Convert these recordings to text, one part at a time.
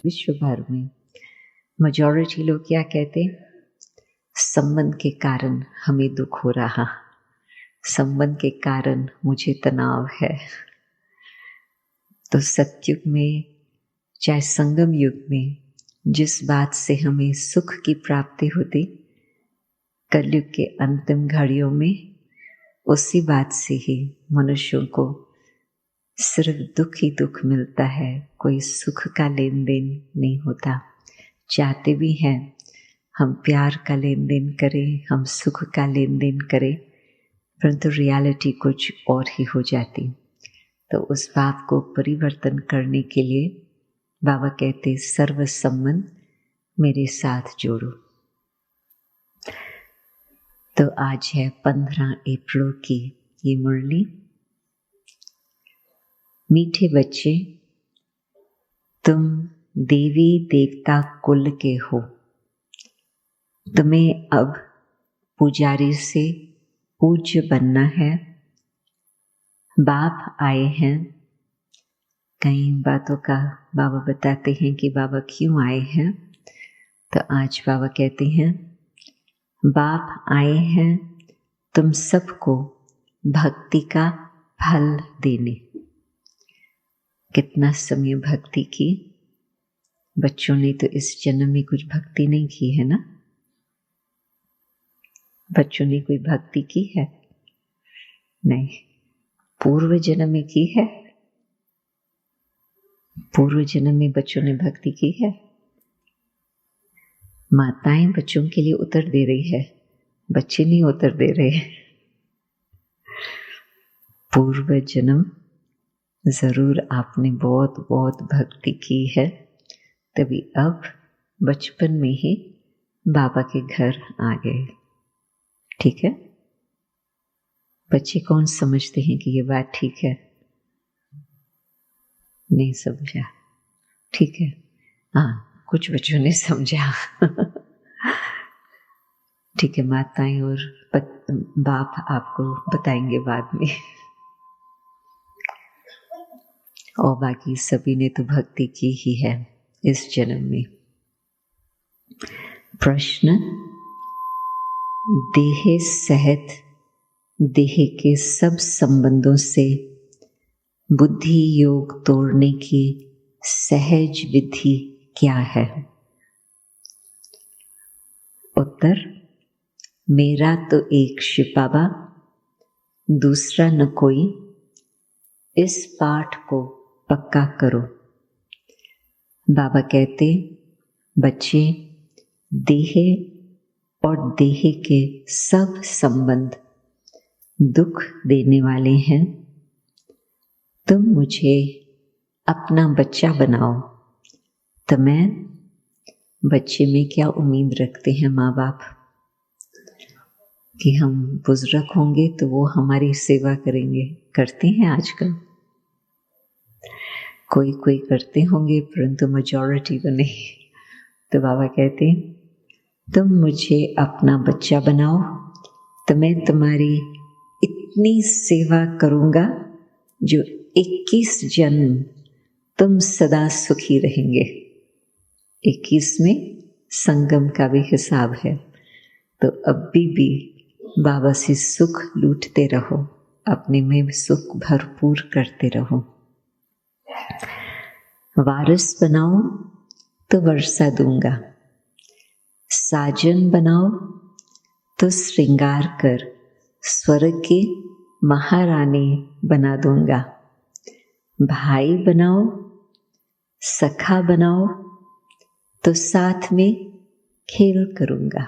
विश्व भर में मेजॉरिटी लोग क्या कहते हैं? संबंध के कारण हमें दुख हो रहा, संबंध के कारण मुझे तनाव है। तो सतयुग में चाहे संगम युग में जिस बात से हमें सुख की प्राप्ति होती, कलयुग के अंतिम घड़ियों में उसी बात से ही मनुष्यों को सिर्फ दुख ही दुख मिलता है, कोई सुख का लेन देन नहीं होता। चाहते भी हैं हम प्यार का लेन देन करें, हम सुख का लेन देन करें, परंतु रियलिटी कुछ और ही हो जाती। तो उस बात को परिवर्तन करने के लिए बाबा कहते सर्व संबंध मेरे साथ जोड़ो। तो आज है 15 अप्रैल की ये मुरली। मीठे बच्चे, तुम देवी देवता कुल के हो, तुम्हें अब पुजारी से पूज्य बनना है। बाप आए हैं, कई बातों का बाबा बताते हैं कि बाबा क्यों आए हैं। तो आज बाबा कहते हैं बाप आए हैं तुम सबको भक्ति का फल देने। कितना समय भक्ति की, बच्चों ने तो इस जन्म में कुछ भक्ति नहीं की है ना? बच्चों ने कोई भक्ति की है? नहीं। पूर्व जन्म में की है? पूर्व जन्म में बच्चों ने भक्ति की है? माताएं बच्चों के लिए उत्तर दे रही है, बच्चे नहीं उत्तर दे रहे। पूर्व जन्म जरूर आपने बहुत बहुत भक्ति की है, तभी अब बचपन में ही बाबा के घर आ गए। ठीक है? बच्चे कौन समझते हैं कि ये बात ठीक है? नहीं समझा? ठीक है, हाँ कुछ बच्चों ने समझा। ठीक है, माताएं और बाप आपको बताएंगे बाद में। और बाकी सभी ने तो भक्ति की ही है इस जन्म में। प्रश्न, देह सहित देह के सब संबंधों से बुद्धि योग तोड़ने की सहज विधि क्या है? उत्तर, मेरा तो एक शिव बाबा, दूसरा न कोई, इस पाठ को पक्का करो। बाबा कहते बच्चे, देह और देह के सब संबंध दुख देने वाले हैं। तुम मुझे अपना बच्चा बनाओ। तो मैं बच्चे में क्या उम्मीद रखते हैं माँ बाप कि हम बुजुर्ग होंगे तो वो हमारी सेवा करेंगे? करते हैं आजकल, कोई कोई करते होंगे परंतु मेजॉरिटी तो नहीं। तो बाबा कहते तुम मुझे अपना बच्चा बनाओ तो मैं तुम्हारी इतनी सेवा करूँगा जो 21 जन्म तुम सदा सुखी रहेंगे। 21 में संगम का भी हिसाब है। तो अब भी बाबा से सुख लूटते रहो, अपने में सुख भरपूर करते रहो। वारिस बनाओ तो वर्षा दूंगा, साजन बनाओ तो श्रृंगार कर स्वर्ग की महारानी बना दूंगा। भाई बनाओ, सखा बनाओ तो साथ में खेल करूंगा।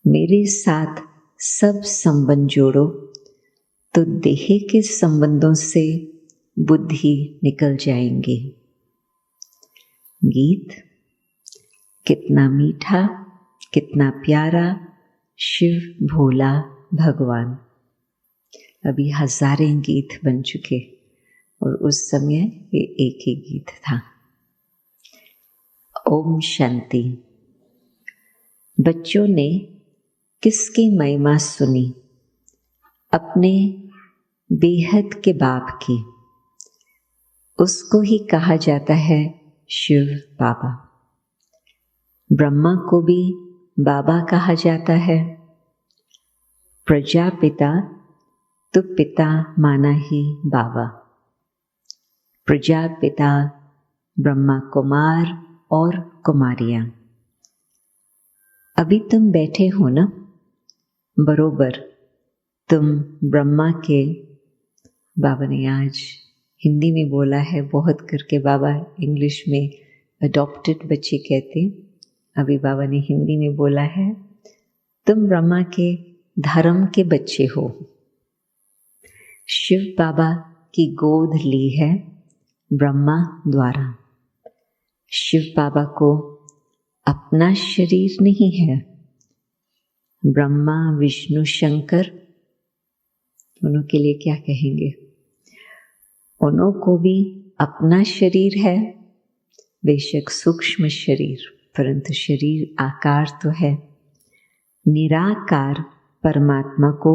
मेरे साथ सब संबंध जोड़ो तो देह के संबंधों से बुद्धि निकल जाएंगी। गीत कितना मीठा, कितना प्यारा, शिव भोला भगवान। अभी हजारें गीत बन चुके और उस समय ये एक ही गीत था। ओम शांति। बच्चों ने किसकी महिमा सुनी? अपने बेहद के बाप की। उसको ही कहा जाता है शिव बाबा। ब्रह्मा को भी बाबा कहा जाता है। प्रजापिता तो पिता माना ही बाबा। प्रजापिता ब्रह्मा कुमार और कुमारियां। अभी तुम बैठे हो ना, बरोबर तुम ब्रह्मा के, बाबा ने आज हिंदी में बोला है बहुत करके, बाबा इंग्लिश में अडॉप्टेड बच्चे कहते, अभी बाबा ने हिंदी में बोला है तुम ब्रह्मा के धर्म के बच्चे हो। शिव बाबा की गोद ली है ब्रह्मा द्वारा। शिव बाबा को अपना शरीर नहीं है। ब्रह्मा विष्णु शंकर उन्हों के लिए क्या कहेंगे, उन्हों को भी अपना शरीर है, बेशक सूक्ष्म शरीर, परंतु शरीर आकार तो है। निराकार परमात्मा को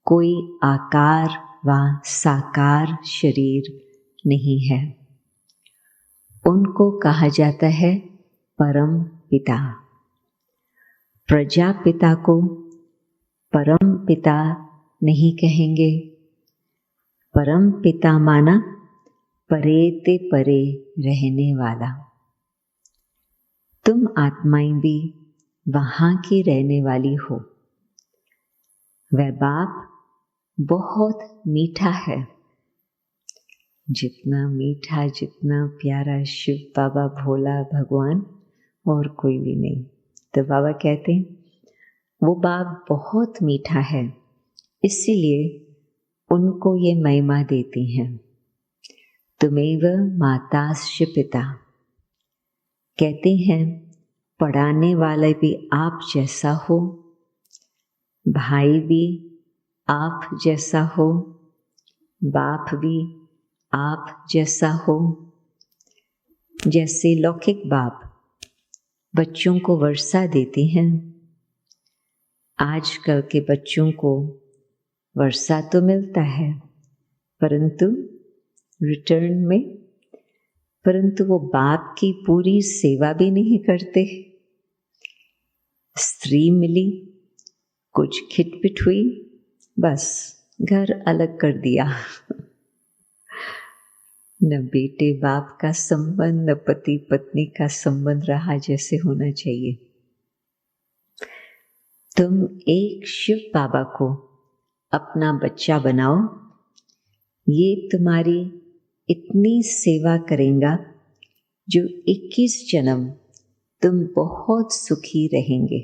कोई आकार व साकार शरीर नहीं है। उनको कहा जाता है परम पिता। प्रजापिता को परम पिता नहीं कहेंगे। परम पिता माना परे ते परे रहने वाला। तुम आत्माएं भी वहां की रहने वाली हो। वह बाप बहुत मीठा है। जितना मीठा, जितना प्यारा शिव बाबा भोला भगवान और कोई भी नहीं। तो बाबा कहते वो बाप बहुत मीठा है, इसीलिए उनको ये महिमा देती हैं। तुमेव माताश्च पिता। कहते हैं पढ़ाने वाले भी आप जैसा हो, भाई भी आप जैसा हो, बाप भी आप जैसा हो। जैसे लौकिक बाप बच्चों को वर्षा देते हैं, आजकल के बच्चों को वर्षा तो मिलता है परंतु रिटर्न में, परंतु वो बाप की पूरी सेवा भी नहीं करते। स्त्री मिली, कुछ खिटपिट हुई, बस घर अलग कर दिया। न बेटे बाप का संबंध, न पति पत्नी का संबंध रहा जैसे होना चाहिए। तुम एक शिव बाबा को अपना बच्चा बनाओ, ये तुम्हारी इतनी सेवा करेगा जो 21 जन्म तुम बहुत सुखी रहेंगे।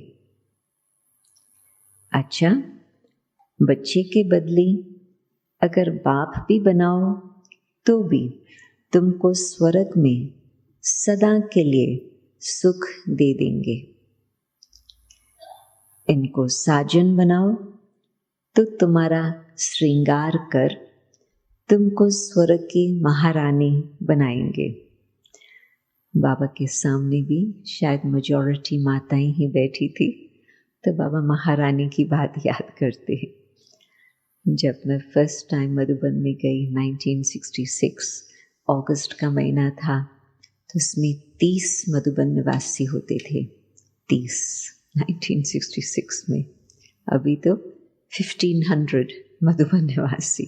अच्छा, बच्चे के बदले अगर बाप भी बनाओ तो भी तुमको स्वर्ग में सदा के लिए सुख दे देंगे। इनको साजन बनाओ तो तुम्हारा श्रृंगार कर तुमको स्वर्ग की महारानी बनाएंगे। बाबा के सामने भी शायद मेजॉरिटी माताएं ही बैठी थी, तो बाबा महारानी की बात याद करते हैं। जब मैं फर्स्ट टाइम मधुबन में गई 1966, अगस्त का महीना था, तो उसमें 30 मधुबन निवासी होते थे। 30 1966 में। अभी तो 1500 मधुबन निवासी,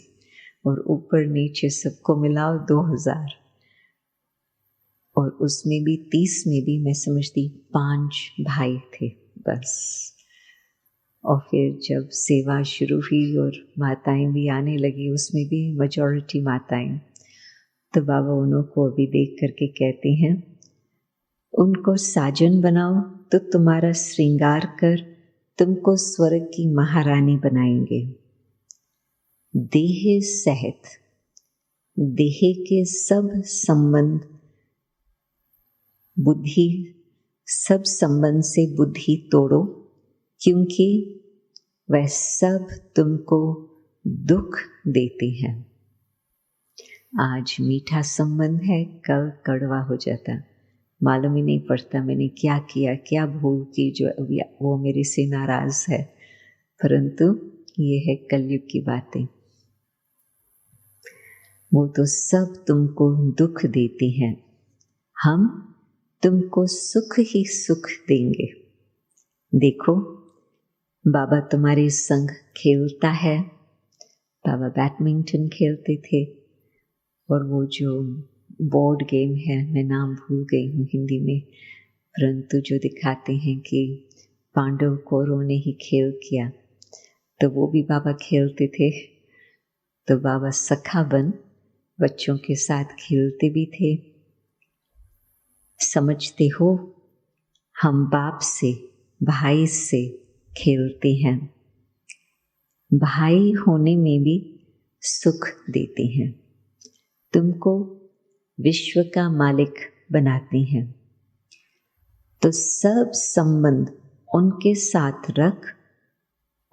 और ऊपर नीचे सबको मिलाओ 2000, और उसमें भी 30 में भी मैं समझती 5 भाई थे बस। और फिर जब सेवा शुरू हुई और माताएं भी आने लगी, उसमें भी मेजॉरिटी माताएं, तो बाबा उन्हों को अभी देख करके कहते हैं उनको साजन बनाओ तो तुम्हारा श्रृंगार कर तुमको स्वर्ग की महारानी बनाएंगे। देह सहित देह के सब संबंध, बुद्धि, सब संबंध से बुद्धि तोड़ो, क्योंकि वह सब तुमको दुख देते हैं। आज मीठा संबंध है, कल कड़वा हो जाता। मालूम ही नहीं पड़ता मैंने क्या किया, क्या भूल की जो अभी वो मेरे से नाराज है, परंतु ये है कलयुग की बातें। वो तो सब तुमको दुख देते हैं। हम तुमको सुख ही सुख देंगे। देखो, बाबा तुम्हारे संग खेलता है। बाबा बैडमिंटन खेलते थे, और वो जो बोर्ड गेम है, मैं नाम भूल गई हूँ हिंदी में, परंतु जो दिखाते हैं कि पांडव कौरवों ने ही खेल किया, तो वो भी बाबा खेलते थे। तो बाबा सखा बन बच्चों के साथ खेलते भी थे। समझते हो, हम बाप से, भाई से खेलते हैं। भाई होने में भी सुख देते हैं। तुमको विश्व का मालिक बनाते हैं। तो सब संबंध उनके साथ रख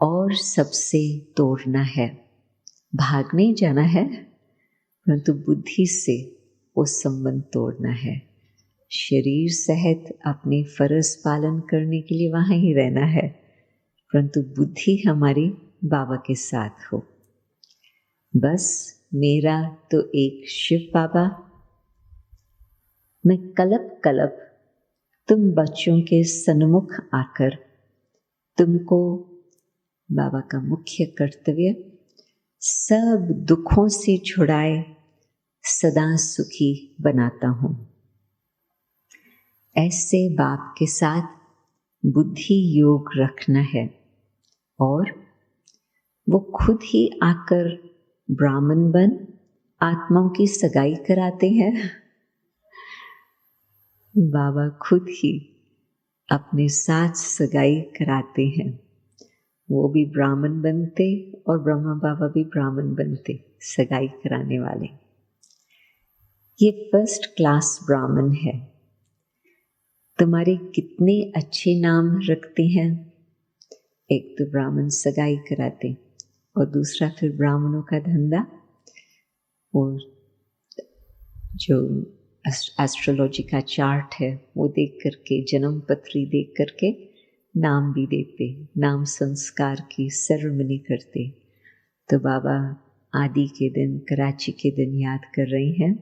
और सबसे तोड़ना है। भाग नहीं जाना है, परंतु बुद्धि से वो संबंध तोड़ना है। शरीर सहित अपने फर्ज पालन करने के लिए वहाँ ही रहना है, परंतु बुद्धि हमारी बाबा के साथ हो। बस मेरा तो एक शिव बाबा, मैं कलप कलप तुम बच्चों के सन्मुख आकर तुमको बाबा का मुख्य कर्तव्य सब दुखों से छुड़ाए सदा सुखी बनाता हूँ। ऐसे बाप के साथ बुद्धि योग रखना है, और वो खुद ही आकर ब्राह्मण बन आत्माओं की सगाई कराते हैं। बाबा खुद ही अपने साथ सगाई कराते हैं। वो भी ब्राह्मण बनते और ब्रह्मा बाबा भी ब्राह्मण बनते, सगाई कराने वाले। ये फर्स्ट क्लास ब्राह्मण है। तुम्हारे कितने अच्छे नाम रखते हैं। एक तो ब्राह्मण सगाई कराते, और दूसरा फिर ब्राह्मणों का धंधा, और जो एस्ट्रोलॉजी का चार्ट है वो देख करके, जन्म पत्री देख करके नाम भी देते, नाम संस्कार की सेरेमनी करते। तो बाबा आदि के दिन, कराची के दिन याद कर रहे हैं।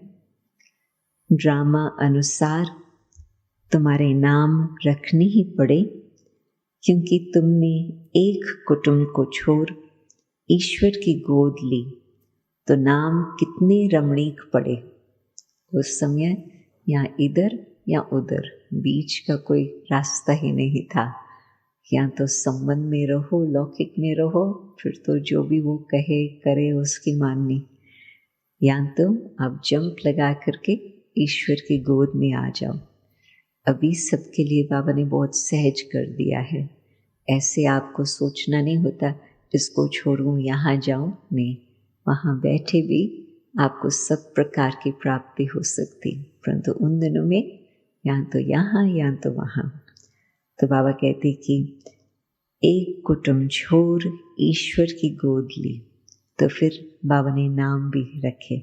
ड्रामा अनुसार तुम्हारे नाम रखने ही पड़े, क्योंकि तुमने एक कुटुंब को छोड़ ईश्वर की गोद ली, तो नाम कितने रमणीक पड़े। उस समय या इधर या उधर, बीच का कोई रास्ता ही नहीं था। या तो संबंध में रहो, लौकिक में रहो, फिर तो जो भी वो कहे करे उसकी माननी, या तो आप जंप लगा करके ईश्वर की गोद में आ जाओ। अभी सबके लिए बाबा ने बहुत सहज कर दिया है। ऐसे आपको सोचना नहीं होता इसको छोड़ूं यहाँ जाऊं, नहीं, वहाँ बैठे भी आपको सब प्रकार की प्राप्ति हो सकती, परंतु उन दिनों में या तो यहाँ या तो वहाँ। तो बाबा कहते कि एक कुटुंब छोड़ ईश्वर की गोद ली, तो फिर बाबा ने नाम भी रखे।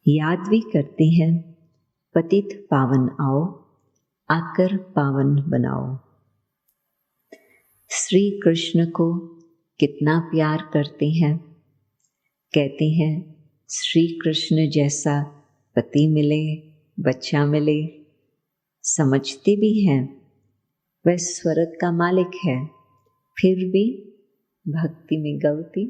याद भी करते हैं, पतित पावन आओ, आकर पावन बनाओ। श्री कृष्ण को कितना प्यार करते हैं। कहते हैं श्री कृष्ण जैसा पति मिले, बच्चा मिले, समझते भी हैं वह स्वर्ग का मालिक है, फिर भी भक्ति में गलती।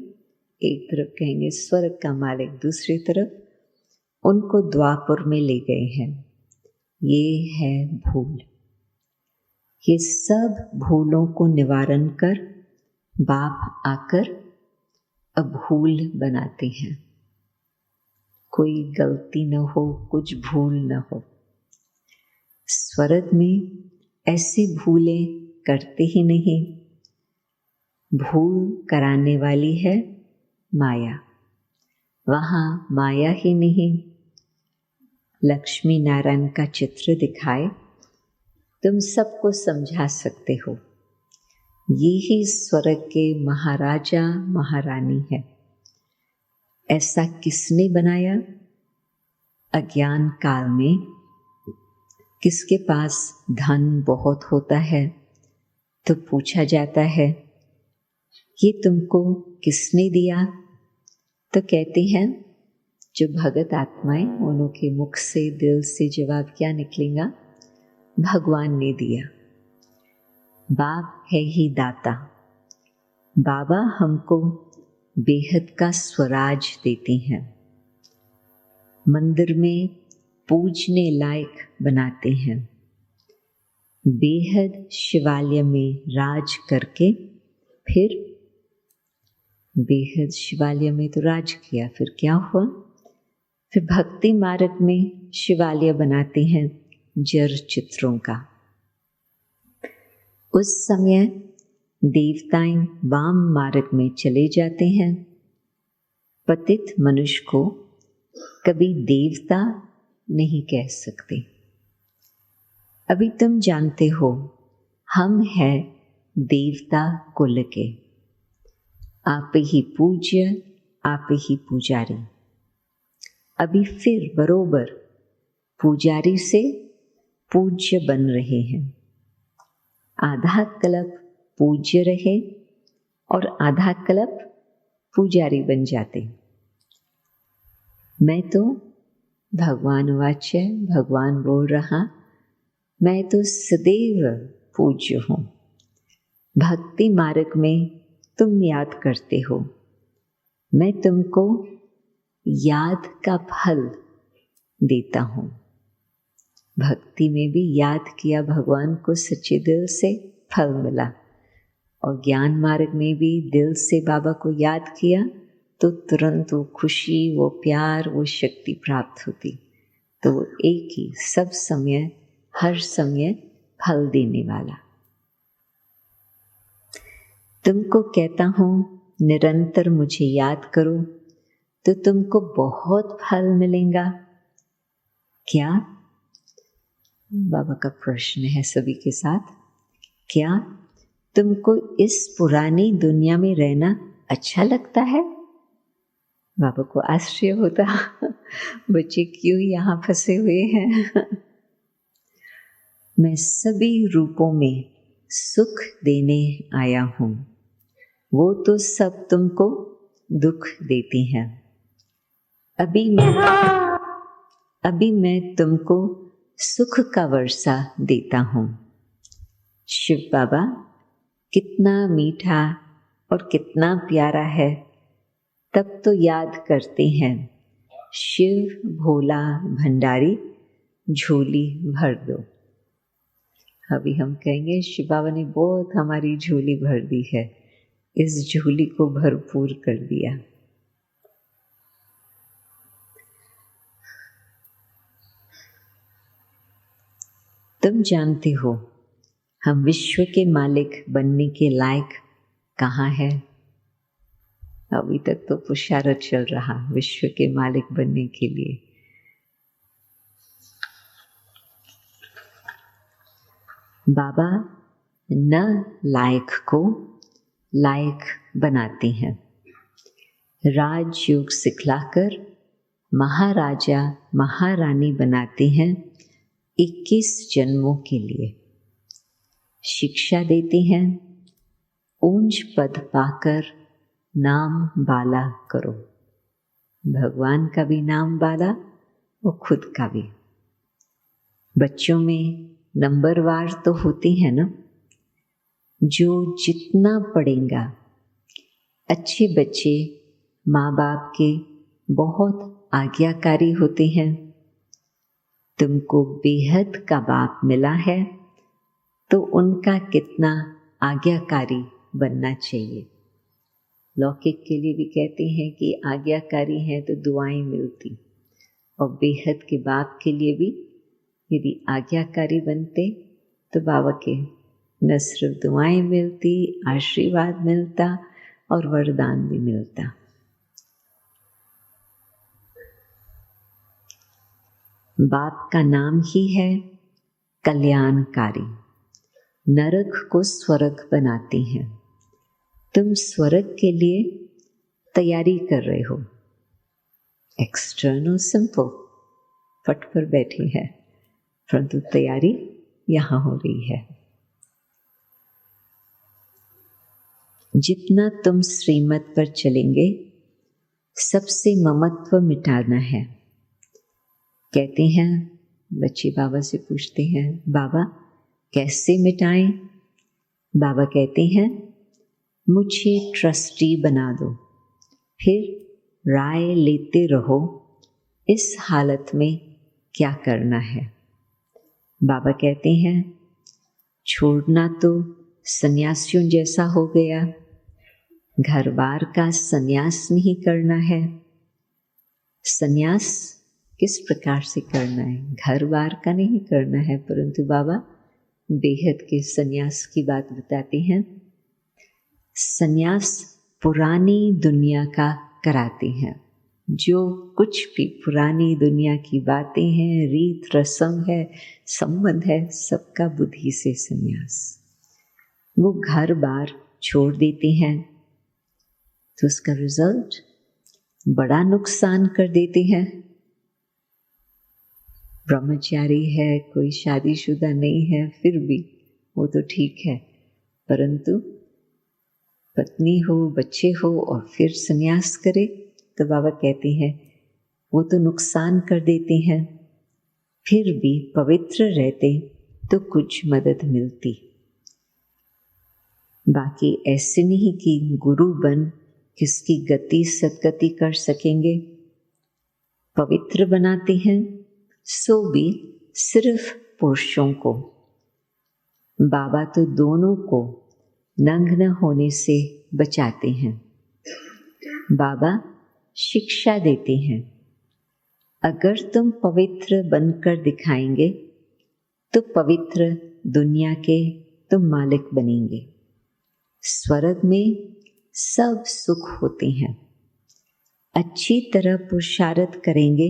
एक तरफ कहेंगे स्वर्ग का मालिक, दूसरी तरफ उनको द्वापर में ले गए हैं। ये है भूल। ये सब भूलों को निवारण कर बाप आकर अभूल बनाते हैं। कोई गलती न हो, कुछ भूल न हो। स्वर्ग में ऐसे भूलें करते ही नहीं। भूल कराने वाली है माया। वहाँ माया ही नहीं, लक्ष्मी नारायण का चित्र दिखाए, तुम सबको समझा सकते हो। ये ही स्वर्ग के महाराजा महारानी है। ऐसा किसने बनाया? अज्ञान काल में किसके पास धन बहुत होता है तो पूछा जाता है ये तुमको किसने दिया, तो कहते हैं जो भगत आत्माएं, उन्हों के मुख से, दिल से जवाब क्या निकलेगा? भगवान ने दिया। बाप है ही दाता। बाबा हमको बेहद का स्वराज देते हैं, मंदिर में पूजने लायक बनाते हैं, बेहद शिवालय में राज करके, फिर बेहद शिवालय में तो राज किया, फिर क्या हुआ? फिर भक्ति मार्ग में शिवालय बनाते हैं जर चित्रों का। उस समय देवताएं वाम मार्ग में चले जाते हैं। पतित मनुष्य को कभी देवता नहीं कह सकते। अभी तुम जानते हो हम हैं देवता कुल के, आप ही पूज्य, आप ही पुजारी। अभी फिर बरोबर पुजारी से पूज्य बन रहे हैं। आधा कल्प पूज्य रहे और आधा कल्प पुजारी बन जाते। मैं तो भगवान वाच्य, भगवान बोल रहा, मैं तो सदैव पूज्य हूँ। भक्ति मार्ग में तुम याद करते हो, मैं तुमको याद का फल देता हूँ। भक्ति में भी याद किया भगवान को सच्चे दिल से, फल मिला। और ज्ञान मार्ग में भी दिल से बाबा को याद किया तो तुरंत वो खुशी, वो प्यार, वो शक्ति प्राप्त होती। तो वो एक ही, सब समय, हर समय फल देने वाला। तुमको कहता हूँ निरंतर मुझे याद करो तो तुमको बहुत फल मिलेगा। क्या? बाबा का प्रश्न है सभी के साथ। क्या तुमको इस पुरानी दुनिया में रहना अच्छा लगता है? बाबा को आश्चर्य होता, बच्चे क्यों यहाँ फंसे हुए हैं? मैं सभी रूपों में सुख देने आया हूँ, वो तो सब तुमको दुख देती हैं। अभी मैं तुमको सुख का वर्षा देता हूँ। शिव बाबा कितना मीठा और कितना प्यारा है, तब तो याद करते हैं, शिव भोला भंडारी झोली भर दो। अभी हम कहेंगे शिव बाबा ने बहुत हमारी झोली भर दी है, इस झोली को भरपूर कर दिया। तुम जानते हो हम विश्व के मालिक बनने के लायक कहाँ है? अभी तक तो पुरुषार्थ चल रहा विश्व के मालिक बनने के लिए। बाबा न लायक को लायक बनाते हैं, राजयोग सिखलाकर महाराजा महारानी बनाते हैं 21 जन्मों के लिए। शिक्षा देते हैं, ऊंच पद पाकर नाम बाला करो। भगवान का भी नाम बाला, वो खुद का भी। बच्चों में नंबरवार तो होती है ना, जो जितना पढ़ेगा। अच्छे बच्चे माँ बाप के बहुत आज्ञाकारी होते हैं। तुमको बेहद का बाप मिला है तो उनका कितना आज्ञाकारी बनना चाहिए। लौकिक के लिए भी कहते हैं कि आज्ञाकारी हैं तो दुआएं मिलती, और बेहद के बाप के लिए भी यदि आज्ञाकारी बनते तो बाबा के न सिर्फ दुआएं मिलती, आशीर्वाद मिलता और वरदान भी मिलता। बाप का नाम ही है कल्याणकारी। नरक को स्वर्ग बनाते हैं। तुम स्वर्ग के लिए तैयारी कर रहे हो। एक्सटर्नल सिंपल, फट पर बैठे हैं, परंतु तैयारी यहाँ हो रही है। जितना तुम श्रीमत पर चलेंगे सबसे ममत्व मिटाना है। कहते हैं, बच्चे बाबा से पूछते हैं, बाबा कैसे मिटाएं? बाबा कहते हैं, मुझे ट्रस्टी बना दो, फिर राय लेते रहो इस हालत में क्या करना है। बाबा कहते हैं, छोड़ना तो सन्यासियों जैसा हो गया, घर बार का सन्यास नहीं करना है। सन्यास किस प्रकार से करना है? घर बार का नहीं करना है, परंतु बाबा बेहद के सन्यास की बात बताते हैं। सन्यास पुरानी दुनिया का कराते हैं। जो कुछ भी पुरानी दुनिया की बातें हैं, रीत रस्म है, संबंध है, सबका बुद्धि से सन्यास। वो घर बार छोड़ देते हैं तो उसका रिजल्ट बड़ा नुकसान कर देते हैं। ब्रह्मचारी है, कोई शादीशुदा नहीं है, फिर भी वो तो ठीक है, परंतु पत्नी हो, बच्चे हो और फिर सन्यास करे तो बाबा कहते हैं वो तो नुकसान कर देते हैं। फिर भी पवित्र रहते तो कुछ मदद मिलती। बाकी ऐसे नहीं कि गुरु बन किसकी गति सदगति कर सकेंगे। पवित्र बनाते हैं सो भी सिर्फ पुरुषों को। बाबा तो दोनों को नग्न होने से बचाते हैं। बाबा शिक्षा देते हैं, अगर तुम पवित्र बनकर दिखाएंगे तो पवित्र दुनिया के तुम मालिक बनेंगे। स्वर्ग में सब सुख होते हैं। अच्छी तरह पुरुषार्थ करेंगे,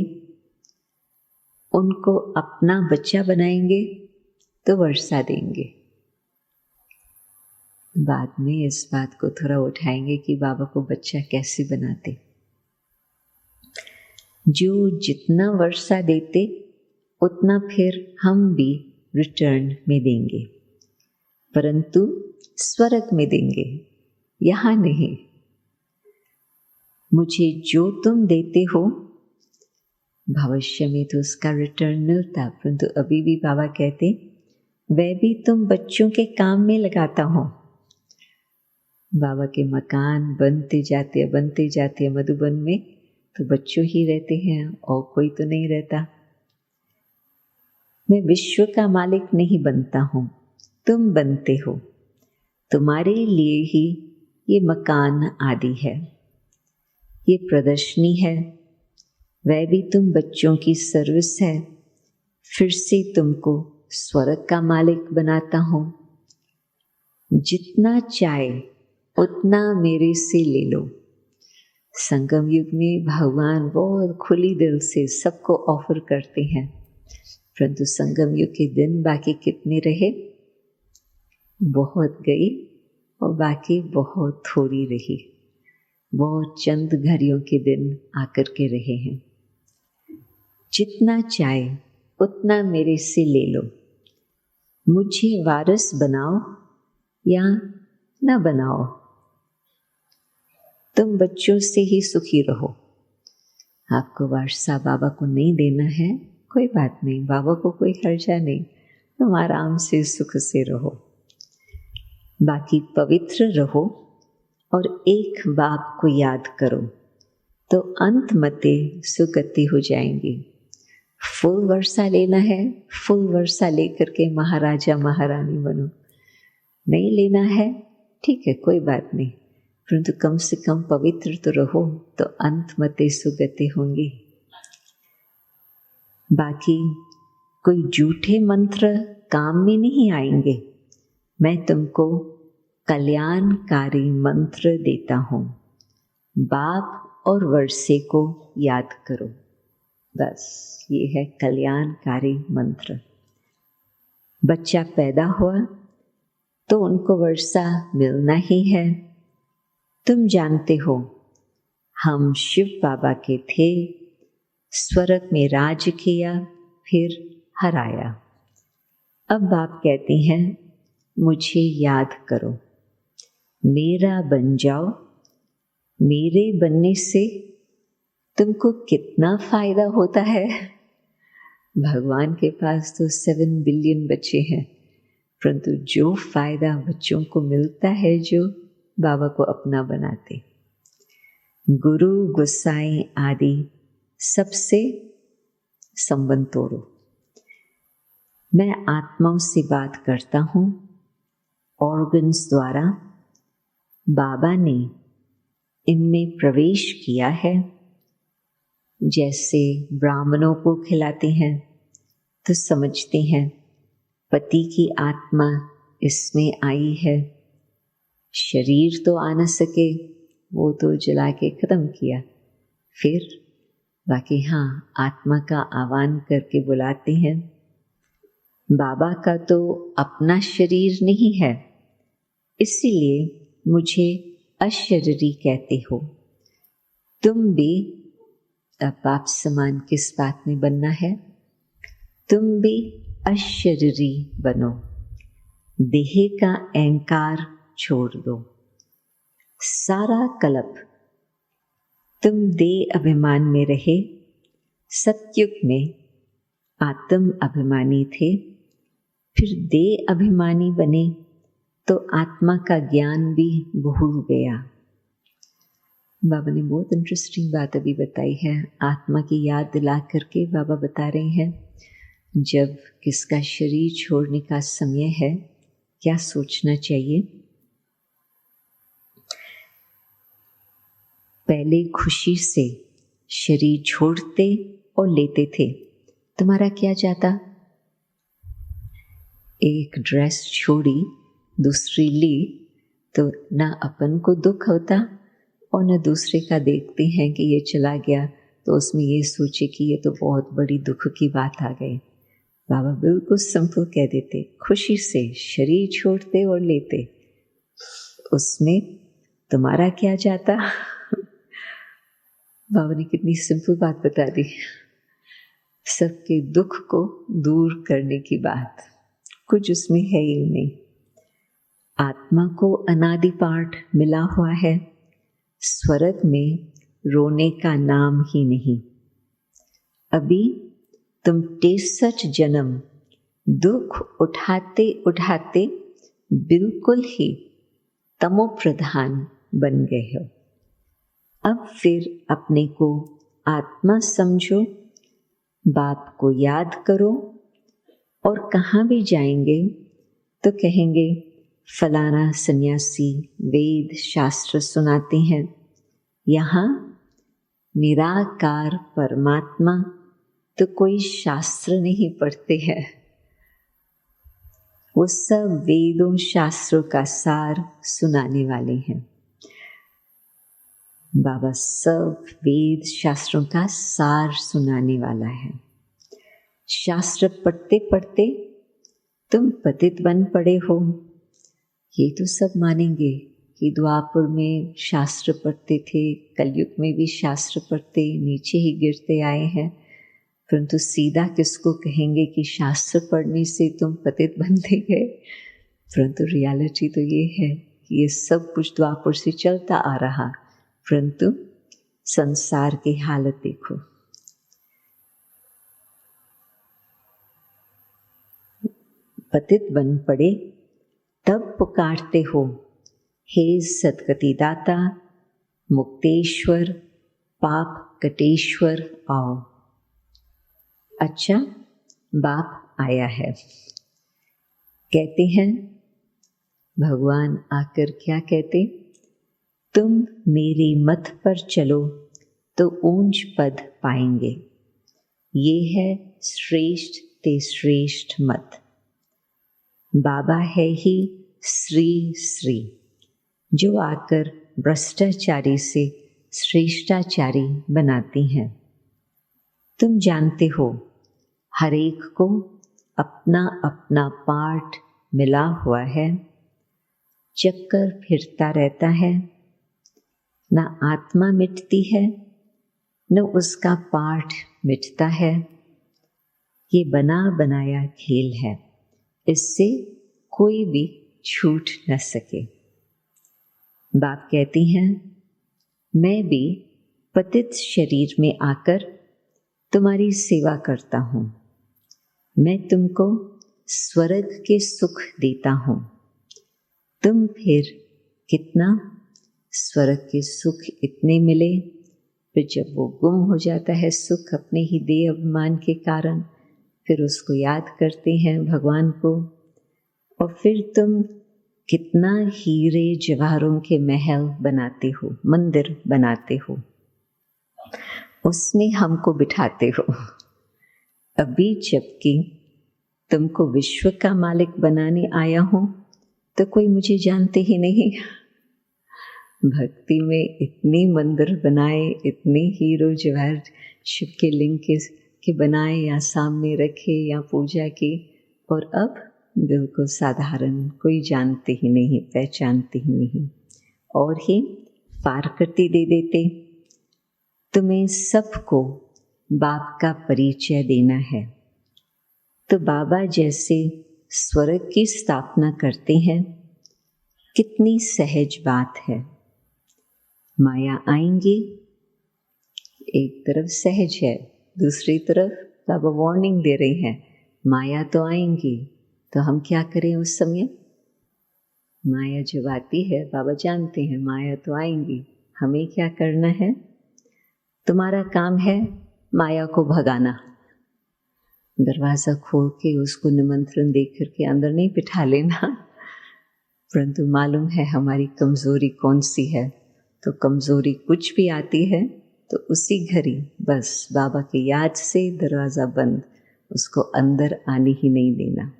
उनको अपना बच्चा बनाएंगे तो वर्षा देंगे। बाद में इस बात को थोड़ा उठाएंगे कि बाबा को बच्चा कैसे बनाते। जो जितना वर्षा देते उतना फिर हम भी रिटर्न में देंगे, परंतु स्वर्ग में देंगे, यहाँ नहीं। मुझे जो तुम देते हो भविष्य में तो उसका रिटर्न मिलता, परंतु अभी भी बाबा कहते वह भी तुम बच्चों के काम में लगाता हो। बाबा के मकान बनते जाते मधुबन में तो बच्चों ही रहते हैं और कोई तो नहीं रहता। मैं विश्व का मालिक नहीं बनता हूँ, तुम बनते हो। तुम्हारे लिए ही ये मकान आदि है, ये प्रदर्शनी है, वह भी तुम बच्चों की सर्विस है। फिर से तुमको स्वर्ग का मालिक बनाता हूँ। जितना चाहे उतना मेरे से ले लो। संगम युग में भगवान बहुत खुली दिल से सबको ऑफर करते हैं, परंतु संगम युग के दिन बाकी कितने रहे? बहुत गई और बाकी बहुत थोड़ी रही। बहुत चंद घड़ियों के दिन आकर के रहे हैं। जितना चाहे उतना मेरे से ले लो। मुझे वारिस बनाओ या न बनाओ, तुम बच्चों से ही सुखी रहो। आपको वारसा बाबा को नहीं देना है, कोई बात नहीं, बाबा को कोई खर्चा नहीं, तुम आराम से सुख से रहो। बाकी पवित्र रहो और एक बाप को याद करो तो अंत मते सुगति हो जाएंगी। फुल वर्षा लेना है, फुल वर्षा लेकर के महाराजा महारानी बनो। नहीं लेना है, ठीक है, कोई बात नहीं, परंतु कम से कम पवित्र तो रहो तो अंत मते सुगति होंगी। बाकी कोई झूठे मंत्र काम में नहीं आएंगे। मैं तुमको कल्याणकारी मंत्र देता हूँ। बाप और वर्षे को याद करो, बस ये है कल्याणकारी मंत्र। बच्चा पैदा हुआ तो उनको वर्षा मिलना ही है। तुम जानते हो हम शिव बाबा के थे, स्वर्ग में राज किया फिर हराया। अब बाप कहते हैं मुझे याद करो, मेरा बन जाओ। मेरे बनने से तुमको कितना फायदा होता है? भगवान के पास तो 7 बिलियन बच्चे हैं, परंतु जो फायदा बच्चों को मिलता है जो बाबा को अपना बनाते, गुरु गुसाई आदि सबसे संबंध तोड़ो। मैं आत्माओं से बात करता हूँ ऑर्गन्स द्वारा। बाबा ने इनमें प्रवेश किया है। जैसे ब्राह्मणों को खिलाते हैं तो समझते हैं पति की आत्मा इसमें आई है। शरीर तो आ न सके, वो तो जला के खत्म किया, फिर बाकी हाँ आत्मा का आह्वान करके बुलाते हैं। बाबा का तो अपना शरीर नहीं है, इसीलिए मुझे अशरीरी कहते हो। तुम भी अब आप समान किस बात में बनना है? तुम भी अशरीरी बनो, देह का अहंकार छोड़ दो, सारा कल्प तुम देह अभिमान में रहे। सतयुग में आत्म अभिमानी थे, फिर देह अभिमानी बने तो आत्मा का ज्ञान भी भूल गया। बाबा ने बहुत इंटरेस्टिंग बात अभी बताई है। आत्मा की याद दिला करके बाबा बता रहे हैं जब किसका शरीर छोड़ने का समय है क्या सोचना चाहिए। पहले खुशी से शरीर छोड़ते और लेते थे, तुम्हारा क्या जाता? एक ड्रेस छोड़ी दूसरी ली तो ना अपन को दुख होता और न दूसरे का देखते हैं कि ये चला गया तो उसमें ये सोचे कि ये तो बहुत बड़ी दुख की बात आ गई। बाबा बिल्कुल सिंपल कह देते, खुशी से शरीर छोड़ते और लेते, उसमें तुम्हारा क्या जाता। बाबा ने कितनी सिंपल बात बता दी, सबके दुख को दूर करने की बात, कुछ उसमें है ही नहीं। आत्मा को अनादि पाठ मिला हुआ है, स्वर्ग में रोने का नाम ही नहीं। अभी तुम 63 जन्म दुख उठाते उठाते बिल्कुल ही तमो प्रधान बन गए हो। अब फिर अपने को आत्मा समझो, बाप को याद करो और कहाँ भी जाएंगे तो कहेंगे फलाना सन्यासी वेद शास्त्र सुनाते हैं। यहाँ निराकार परमात्मा तो कोई शास्त्र नहीं पढ़ते हैं, वो सब वेदों शास्त्रों का सार सुनाने वाले हैं। बाबा सब वेद शास्त्रों का सार सुनाने वाला है। शास्त्र पढ़ते पढ़ते तुम पतित बन पड़े हो, ये तो सब मानेंगे कि द्वापर में शास्त्र पढ़ते थे, कलयुग में भी शास्त्र पढ़ते नीचे ही गिरते आए हैं, परंतु सीधा किसको कहेंगे कि शास्त्र पढ़ने से तुम पतित बनते गए। परंतु रियलिटी तो ये है कि ये सब कुछ द्वापर से चलता आ रहा, परंतु संसार की हालत देखो। पतित बन पड़े तब पुकारते हो, हे सद्गति दाता मुक्तेश्वर पाप कटेश्वर आओ। अच्छा बाप आया है, कहते हैं भगवान आकर क्या कहते, तुम मेरी मत पर चलो तो ऊंच पद पाएंगे। ये है श्रेष्ठ ते श्रेष्ठ मत। बाबा है ही श्री श्री, जो आकर भ्रष्टाचारी से श्रेष्ठाचारी बनाती हैं। तुम जानते हो हर एक को अपना अपना पाठ मिला हुआ है, चक्कर फिरता रहता है, न आत्मा मिटती है न उसका पाठ मिटता है। ये बना बनाया खेल है, इससे कोई भी छूट न सके। बाप कहती हैं मैं भी पतित शरीर में आकर तुम्हारी सेवा करता हूँ। मैं तुमको स्वर्ग के सुख देता हूँ। तुम फिर कितना स्वर्ग के सुख इतने मिले, फिर जब वो गुम हो जाता है सुख अपने ही देह अभिमान के कारण, फिर उसको याद करते हैं भगवान को, और फिर तुम कितना हीरे जवाहरों के महल बनाते हो, मंदिर बनाते हो, उसमें हमको बिठाते हो। अभी जबकि तुमको विश्व का मालिक बनाने आया हूं तो कोई मुझे जानते ही नहीं। भक्ति में इतनी मंदिर बनाए, इतने हीरो जवाहर शिव के लिंग के बनाए या सामने रखे या पूजा की, और अब बिल्कुल साधारण, कोई जानते ही नहीं, पहचानते ही नहीं, और ही फारकती दे देते। तुम्हें सबको बाप का परिचय देना है। तो बाबा जैसे स्वर्ग की स्थापना करते हैं, कितनी सहज बात है। माया आएंगी, एक तरफ सहज है, दूसरी तरफ बाबा वार्निंग दे रहे हैं, माया तो आएंगी, तो हम क्या करें उस समय? माया जब आती है, बाबा जानते हैं माया तो आएंगी, हमें क्या करना है? तुम्हारा काम है माया को भगाना। दरवाज़ा खोल के उसको निमंत्रण दे करके अंदर नहीं बिठा लेना, परंतु मालूम है हमारी कमज़ोरी कौन सी है, तो कमज़ोरी कुछ भी आती है तो उसी घड़ी बस बाबा के याद से दरवाज़ा बंद, उसको अंदर आने ही नहीं देना।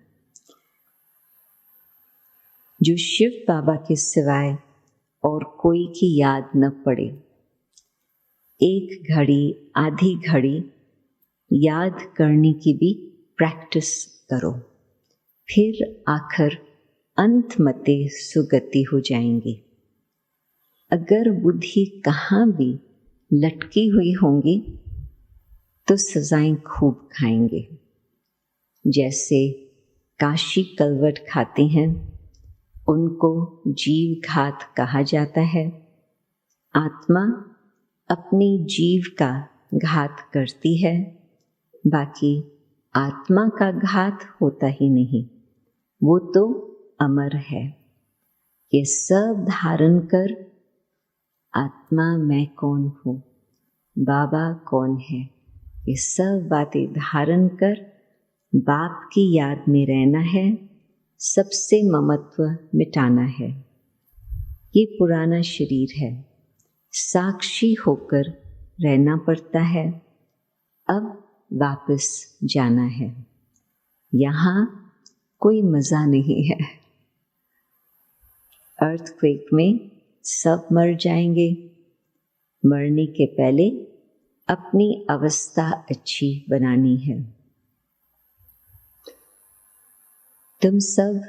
जो शिव बाबा के सिवाय और कोई की याद न पड़े, एक घड़ी आधी घड़ी याद करने की भी प्रैक्टिस करो, फिर आखिर अंत मते सुगति हो जाएंगी। अगर बुद्धि कहाँ भी लटकी हुई होंगी तो सजाएं खूब खाएंगे। जैसे काशी कलवट खाते हैं, उनको जीव घात कहा जाता है। आत्मा अपनी जीव का घात करती है, बाकी आत्मा का घात होता ही नहीं, वो तो अमर है। ये सब धारण कर आत्मा मैं कौन हूँ, बाबा कौन है, ये सब बातें धारण कर बाप की याद में रहना है, सबसे ममत्व मिटाना है। ये पुराना शरीर है, साक्षी होकर रहना पड़ता है, अब वापस जाना है। यहाँ कोई मज़ा नहीं है। अर्थक्वेक में सब मर जाएंगे, मरने के पहले अपनी अवस्था अच्छी बनानी है। तुम सब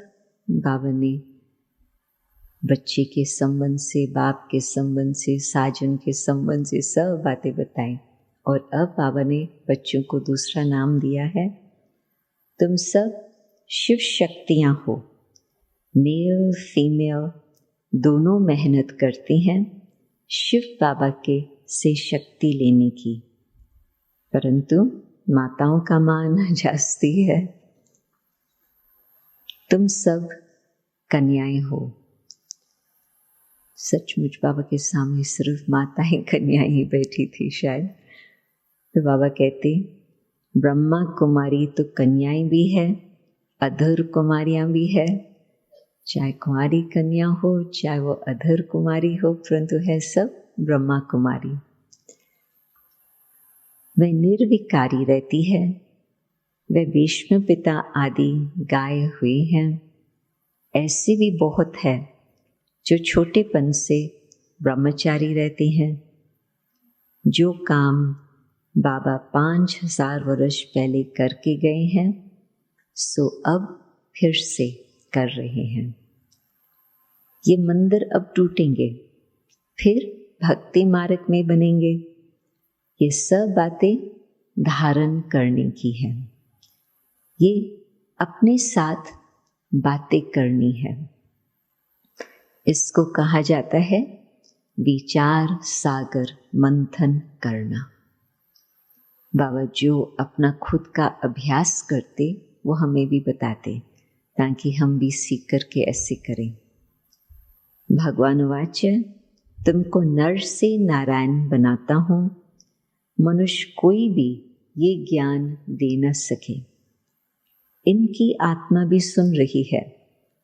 बाबा ने बच्चे के संबंध से, बाप के संबंध से, साजन के संबंध से सब बातें बताई, और अब बाबा ने बच्चों को दूसरा नाम दिया है। तुम सब शिव शक्तियाँ हो, मेल फीमेल दोनों मेहनत करते हैं शिव बाबा के से शक्ति लेने की, परंतु माताओं का मान जास्ती है। तुम सब कन्याएं हो। सचमुच बाबा के सामने सिर्फ माताएं कन्याएं ही बैठी थी शायद। तो बाबा कहते ब्रह्मा कुमारी तो कन्याएं भी है, अधर कुमारियां भी है। चाहे कुमारी कन्या हो, चाहे वो अधर कुमारी हो, परंतु है सब ब्रह्मा कुमारी। वह निर्विकारी रहती है, वह भीष्म पिता आदि गाए हुए हैं। ऐसे भी बहुत है जो छोटेपन से ब्रह्मचारी रहते हैं। जो काम बाबा 5000 वर्ष पहले करके गए हैं, सो अब फिर से कर रहे हैं। ये मंदिर अब टूटेंगे, फिर भक्ति मार्ग में बनेंगे। ये सब बातें धारण करने की है। ये अपने साथ बातें करनी है। इसको कहा जाता है विचार सागर मंथन करना। बाबा जो अपना खुद का अभ्यास करते वो हमें भी बताते, ताकि हम भी सीख करके ऐसे करें। भगवान वाच, तुमको नर से नारायण बनाता हूँ, मनुष्य कोई भी ये ज्ञान दे न सके। इनकी आत्मा भी सुन रही है।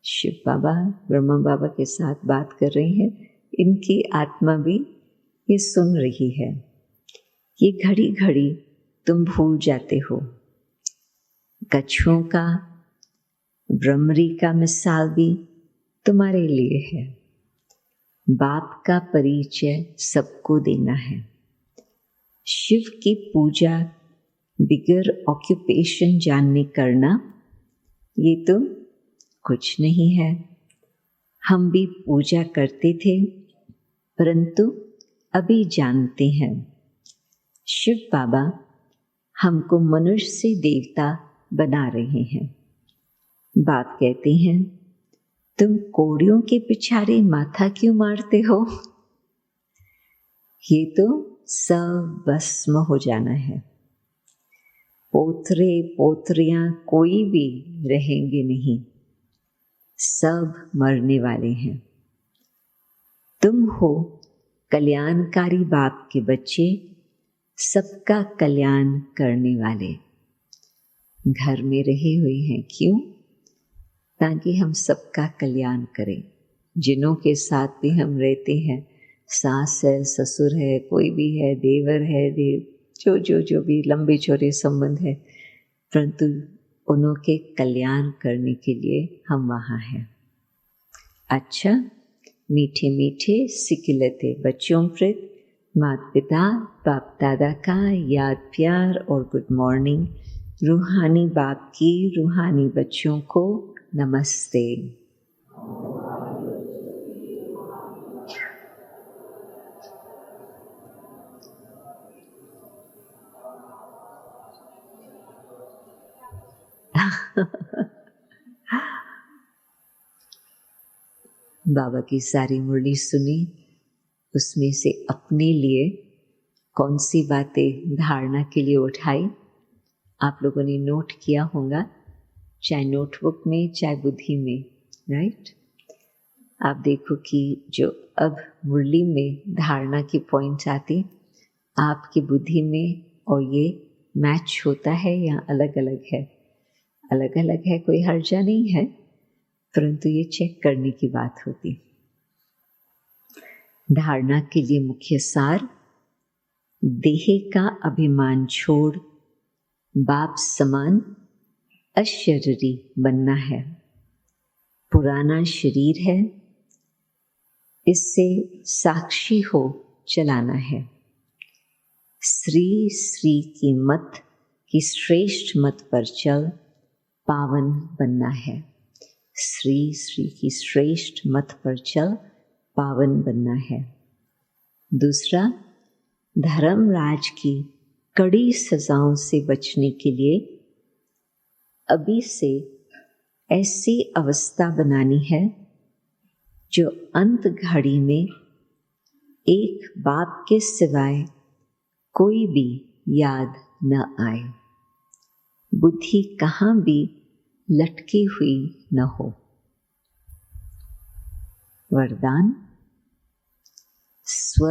शिव बाबा ब्रह्मा बाबा के साथ बात कर रहे हैं, इनकी आत्मा भी ये सुन रही है। ये घड़ी घड़ी तुम भूल जाते हो। कछुओं का, भ्रमरी का मिसाल भी तुम्हारे लिए है। बाप का परिचय सबको देना है। शिव की पूजा बिगर ऑक्यूपेशन जानने करना, ये तो कुछ नहीं है। हम भी पूजा करते थे, परंतु अभी जानते हैं शिव बाबा हमको मनुष्य से देवता बना रहे हैं। बाप कहते हैं, तुम कोड़ियों के पिछारे माथा क्यों मारते हो? ये तो सब भस्म हो जाना है। पोतरे पोतरियां कोई भी रहेंगे नहीं, सब मरने वाले हैं। तुम हो कल्याणकारी बाप के बच्चे, सबका कल्याण करने वाले। घर में रहे हुए हैं क्यों? ताकि हम सबका कल्याण करें। जिनों के साथ भी हम रहते हैं, सास है, ससुर है, कोई भी है, देवर है, जो भी लंबे चौड़े संबंध है, परंतु उनों के कल्याण करने के लिए हम वहाँ हैं। अच्छा, मीठे मीठे सिकिलते बच्चों प्रति माता पिता बाप दादा का याद प्यार और गुड मॉर्निंग। रूहानी बाप की रूहानी बच्चों को नमस्ते। बाबा की सारी मुरली सुनी, उसमें से अपने लिए कौन सी बातें धारणा के लिए उठाई आप लोगों ने नोट किया होगा, चाहे नोटबुक में चाहे बुद्धि में, राइट। आप देखो कि जो अब मुरली में धारणा की पॉइंट्स आती, आपकी बुद्धि में और ये मैच होता है या अलग अलग है? अलग अलग है, कोई हर्जा नहीं है, परंतु ये चेक करने की बात होती। धारणा के लिए मुख्य सार, देह का अभिमान छोड़ बाप समान अशरीरी बनना है। पुराना शरीर है, इससे साक्षी हो चलाना है। श्री श्री की मत की श्रेष्ठ मत पर चल पावन बनना है। श्री श्री की श्रेष्ठ मत पर चल पावन बनना है। दूसरा, धर्मराज की कड़ी सजाओं से बचने के लिए अभी से ऐसी अवस्था बनानी है जो अंत घड़ी में एक बाप के सिवाय कोई भी याद न आए, बुद्धि कहाँ भी लटकी हुई न हो। वरदान, स्व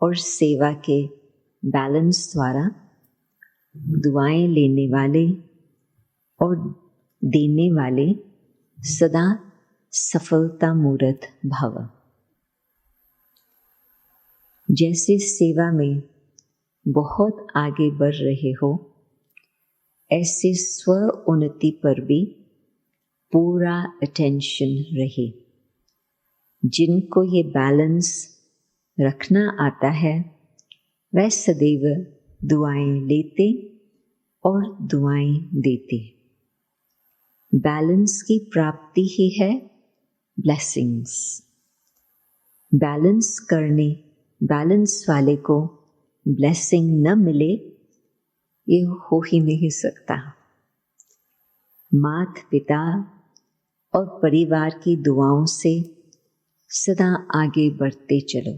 और सेवा के बैलेंस द्वारा दुआएं लेने वाले और देने वाले सदा सफलता मूर्त भव। जैसे सेवा में बहुत आगे बढ़ रहे हो, ऐसे स्व उन्नति पर भी पूरा अटेंशन रहे। जिनको ये बैलेंस रखना आता है, वह सदैव दुआएं लेते और दुआएं देते। बैलेंस की प्राप्ति ही है ब्लेसिंग्स। बैलेंस वाले को ब्लेसिंग न मिले, ये हो ही नहीं सकता। माता पिता और परिवार की दुआओं से सदा आगे बढ़ते चलो।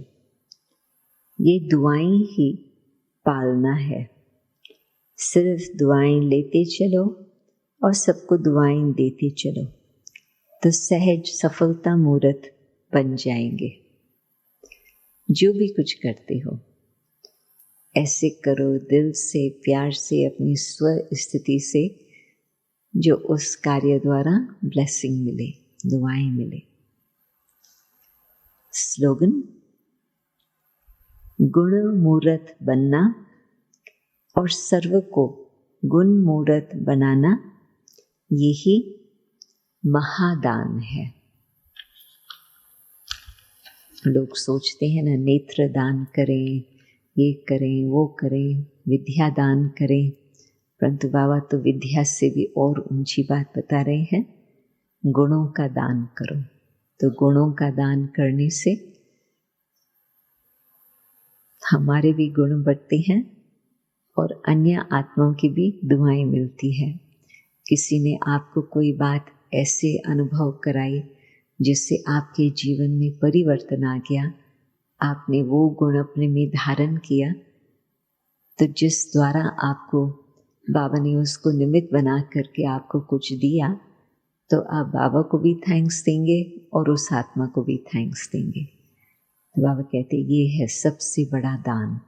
ये दुआएं ही पालना है। सिर्फ दुआएं लेते चलो और सबको दुआएं देते चलो तो सहज सफलता मूर्त बन जाएंगे। जो भी कुछ करते हो ऐसे करो दिल से, प्यार से, अपनी स्व स्थिति से, जो उस कार्य द्वारा ब्लेसिंग मिले, दुआएं मिले। स्लोगन: गुण मूर्त बनना और सर्व को गुण मूर्त बनाना, यही महादान है। लोग सोचते हैं ना, नेत्र दान करें, ये करें, वो करें, विद्या दान करें, परंतु बाबा तो विद्या से भी और ऊंची बात बता रहे हैं, गुणों का दान करो। तो गुणों का दान करने से हमारे भी गुण बढ़ते हैं और अन्य आत्माओं की भी दुआएं मिलती है। किसी ने आपको कोई बात ऐसे अनुभव कराई जिससे आपके जीवन में परिवर्तन आ गया, आपने वो गुण अपने में धारण किया, तो जिस द्वारा आपको बाबा ने उसको निमित्त बना करके आपको कुछ दिया, तो आप बाबा को भी थैंक्स देंगे और उस आत्मा को भी थैंक्स देंगे। तो बाबा कहते ये है सबसे बड़ा दान।